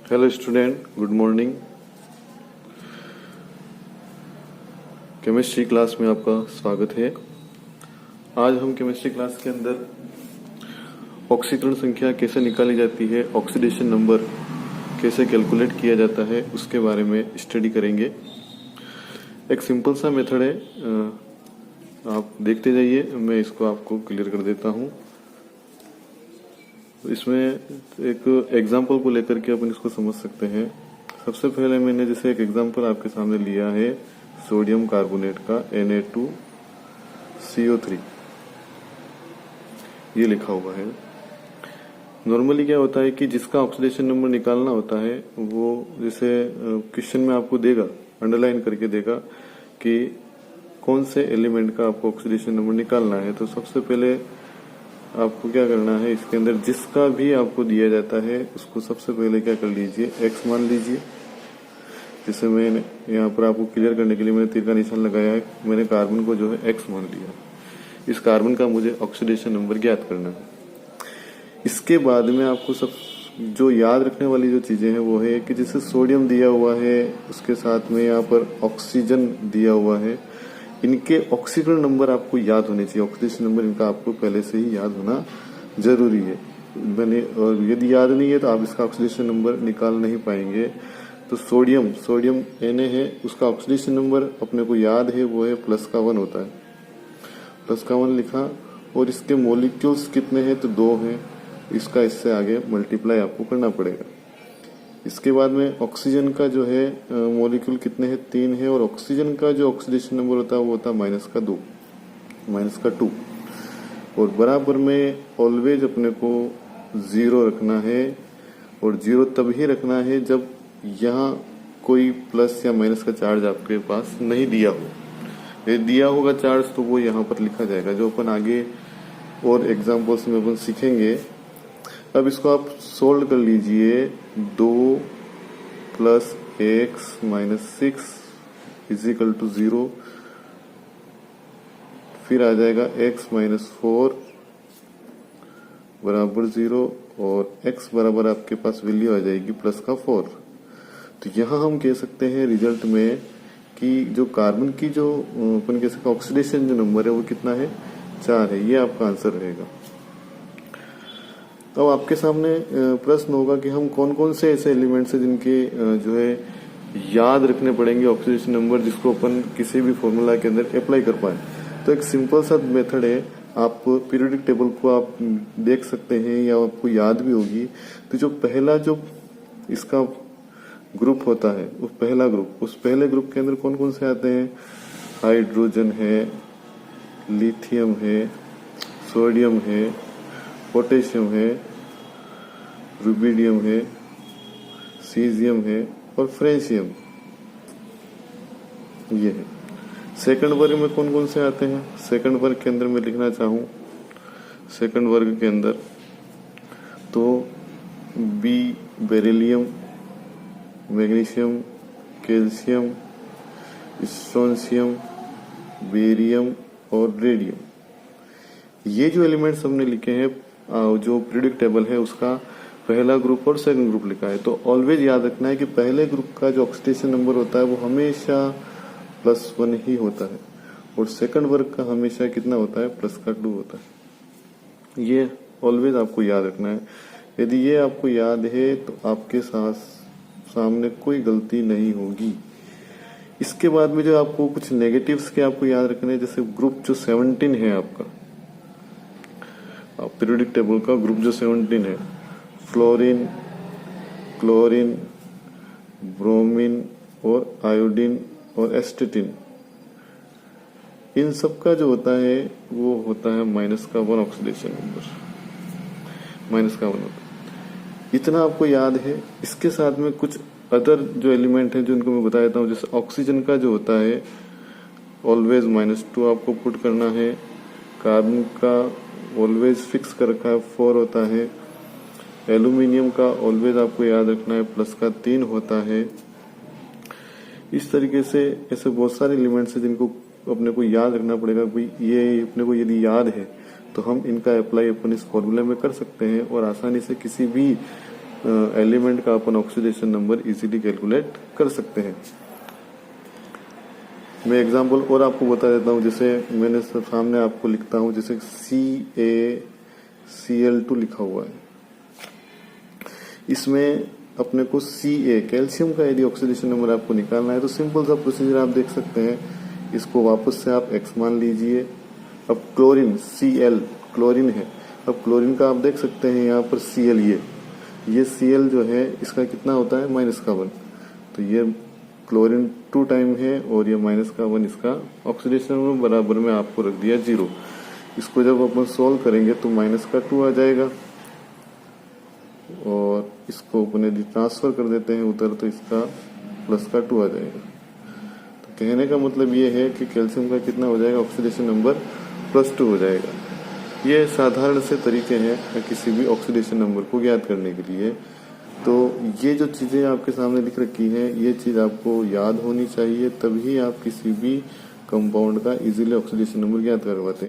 Hello student, good morning. Chemistry class में आपका स्वागत है। आज हम केमिस्ट्री क्लास के अंदर ऑक्सीकरण संख्या कैसे निकाली जाती है, ऑक्सीडेशन नंबर कैसे कैलकुलेट किया जाता है, उसके बारे में स्टडी करेंगे। एक सिंपल सा मेथड है, आप देखते जाइए, मैं इसको आपको क्लियर कर देता हूँ। इसमें एक एग्जाम्पल को लेकर के अपन इसको समझ सकते हैं। सबसे पहले मैंने जैसे एक एग्जाम्पल आपके सामने लिया है सोडियम कार्बोनेट का Na2CO3, ये लिखा हुआ है। नॉर्मली क्या होता है कि जिसका ऑक्सीडेशन नंबर निकालना होता है वो जैसे क्वेश्चन में आपको देगा, अंडरलाइन करके देगा कि कौन से एलिमेंट का आपको ऑक्सीडेशन नंबर निकालना है। तो सबसे पहले आपको क्या करना है, इसके अंदर जिसका भी आपको दिया जाता है उसको सबसे पहले क्या कर लीजिए, एक्स मान लीजिए। जैसे मैंने यहाँ पर आपको क्लियर करने के लिए मैंने तीर का निशान लगाया है, मैंने कार्बन को जो है एक्स मान लिया। इस कार्बन का मुझे ऑक्सीडेशन नंबर ज्ञात करना है। इसके बाद में आपको सब जो याद रखने वाली जो चीजें हैं वो है कि जैसे सोडियम दिया हुआ है, उसके साथ में यहाँ पर ऑक्सीजन दिया हुआ है, इनके ऑक्सीकरण नंबर आपको याद होने चाहिए। ऑक्सीडेशन नंबर इनका आपको पहले से ही याद होना जरूरी है। और यदि याद नहीं है तो आप इसका ऑक्सीडेशन नंबर निकाल नहीं पाएंगे। तो सोडियम Na है, उसका ऑक्सीडेशन नंबर अपने को याद है, वो है +1 होता है। +1 लिखा, और इसके मॉलिक्यूल्स कितने हैं तो 2 हैं। इसका इससे आगे मल्टीप्लाई आपको करना पड़ेगा। इसके बाद में ऑक्सीजन का जो है मॉलिक्यूल कितने हैं, 3 है, और ऑक्सीजन का जो ऑक्सीडेशन नंबर होता है वो होता है -2 और बराबर में ऑलवेज अपने को 0 रखना है। और 0 तभी रखना है जब यहाँ कोई प्लस या माइनस का चार्ज आपके पास नहीं दिया हो। यदि दिया होगा चार्ज तो वो यहाँ पर लिखा जाएगा, जो अपन आगे और एग्जाम्पल्स में अपन सीखेंगे। अब इसको आप सोल्व कर लीजिए। 2 + x - 6 = 0, फिर आ जाएगा x - 4 बराबर 0, और x बराबर आपके पास वैल्यू आ जाएगी +4। तो यहाँ हम कह सकते हैं रिजल्ट में कि जो कार्बन की जो अपन कह सकते हैं ऑक्सीडेशन जो नंबर है वो कितना है, 4 है। ये आपका आंसर रहेगा। अब आपके सामने प्रश्न होगा कि हम कौन कौन से ऐसे एलिमेंट्स हैं जिनके जो है याद रखने पड़ेंगे ऑक्सीडेशन नंबर, जिसको अपन किसी भी फॉर्मूला के अंदर अप्लाई कर पाए। तो एक सिंपल सा मेथड है, आप पीरियोडिक टेबल को आप देख सकते हैं या आपको याद भी होगी। तो जो पहला जो इसका ग्रुप होता है, वो पहला ग्रुप, उस पहले ग्रुप के अंदर कौन कौन से आते हैं, हाइड्रोजन है, लिथियम है, सोडियम है, पोटेशियम है, रुबिडियम है, सीजियम है और फ्रेंशियम, ये है। सेकंड वर्ग में कौन कौन से आते हैं, सेकंड वर्ग के अंदर मैं लिखना चाहूँ, सेकंड वर्ग के अंदर तो Be beryllium, magnesium, calcium, strontium, barium और रेडियम। ये जो एलिमेंट्स हमने लिखे हैं, जो पीरियोडिक टेबल है उसका पहला ग्रुप और सेकंड ग्रुप लिखा है। तो ऑलवेज याद रखना है कि पहले ग्रुप का जो ऑक्सीडेशन नंबर होता है वो हमेशा +1 ही होता है, और सेकंड वर्ग का हमेशा कितना होता है, +2 होता है। ये ऑलवेज आपको याद रखना है। यदि ये आपको याद है तो आपके सामने कोई गलती नहीं होगी। इसके बाद में जो आपको कुछ नेगेटिव्स के आपको याद रखने हैं, जैसे ग्रुप जो 17 है आपका, पीरियोडिक टेबल का ग्रुप जो 17 है, फ्लोरीन, क्लोरीन, ब्रोमीन और आयोडीन और एस्टेटिन, इन सब का जो होता है वो होता है -1 ऑक्सीडेशन नंबर, -1 होता है। इतना आपको याद है। इसके साथ में कुछ अदर जो एलिमेंट हैं जो इनको मैं बता देता हूँ। जैसे ऑक्सीजन का जो होता है ऑलवेज -2 आपको पुट करना है। कार्बन का ऑलवेज फिक्स कर रखा है 4 होता है। एल्यूमिनियम का ऑलवेज आपको याद रखना है +3 होता है। इस तरीके से ऐसे बहुत सारे एलिमेंट्स हैं जिनको अपने को याद रखना पड़ेगा। भाई ये अपने को यदि याद है तो हम इनका अप्लाई अपन इस फॉर्मूले में कर सकते हैं और आसानी से किसी भी एलिमेंट का अपन ऑक्सीडेशन नंबर इजीली कैलकुलेट कर सकते हैं। मैं एग्जांपल और आपको बता देता हूँ। जैसे मैंने सामने आपको लिखता हूँ, जैसे CaCl2 लिखा हुआ है, इसमें अपने को Ca कैल्शियम का यदि ऑक्सीडेशन नंबर आपको निकालना है तो सिंपल सा प्रोसीजर आप देख सकते हैं। इसको वापस से आप x मान लीजिए। अब क्लोरीन Cl क्लोरीन है, अब क्लोरीन का आप देख सकते हैं यहाँ पर Cl, ये Cl जो है इसका कितना होता है -1, तो ये क्लोरीन 2 टाइम है और ये -1 इसका ऑक्सीडेशन नंबर बराबर में आपको रख दिया 0। इसको जब अपन सोल्व करेंगे तो -2 आ जाएगा और इसको अपन यदि ट्रांसफर कर देते हैं उधर तो इसका +2 आ जाएगा। तो कहने का मतलब ये है कि कैल्शियम का कितना हो जाएगा, ऑक्सीडेशन नंबर +2 हो जाएगा। ये साधारण से तरीके हैं किसी भी ऑक्सीडेशन नंबर को ज्ञात करने के लिए। तो ये जो चीजें आपके सामने लिख रखी है, ये चीज आपको याद होनी चाहिए, तभी आप किसी भी कंपाउंड का इजीली ऑक्सीडेशन नंबर ज्ञात कर पाते हैं।